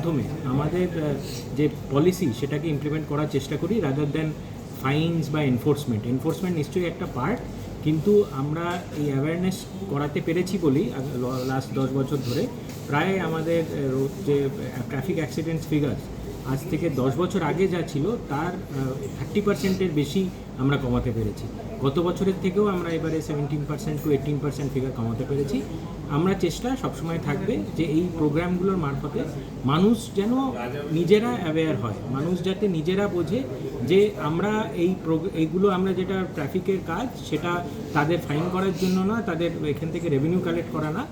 মাধ্যমে আমাদের যে পলিসি সেটাকে ইমপ্লিমেন্ট করার চেষ্টা করি রাদার দ্যান ফাইনস বা এনফোর্সমেন্ট নিশ্চয়ই একটা পার্ট, কিন্তু আমরা এই অ্যাওয়ারনেস করাতে পেরেছি বলেই লাস্ট 10 বছর ধরে প্রায় আমাদের যে ট্রাফিক অ্যাক্সিডেন্টস ফিগার আজ থেকে 10 বছর আগে যা ছিল তার 30%-এর বেশি আমরা কমাতে পেরেছি। গত বছরের থেকেও আমরা এবারে 17% to 18% ফিগার কমাতে পেরেছি। আমরা চেষ্টা সবসময় থাকবে যে এই প্রোগ্রামগুলোর মারফতে মানুষ যেন নিজেরা অ্যাওয়্যার হয়, মানুষ যাতে নিজেরা বোঝে যে আমরা এইগুলো আমরা যেটা ট্রাফিকের কাজ সেটা তাদের ফাইন করার জন্য না, তাদের এখান থেকে রেভিনিউ কালেক্ট করা না,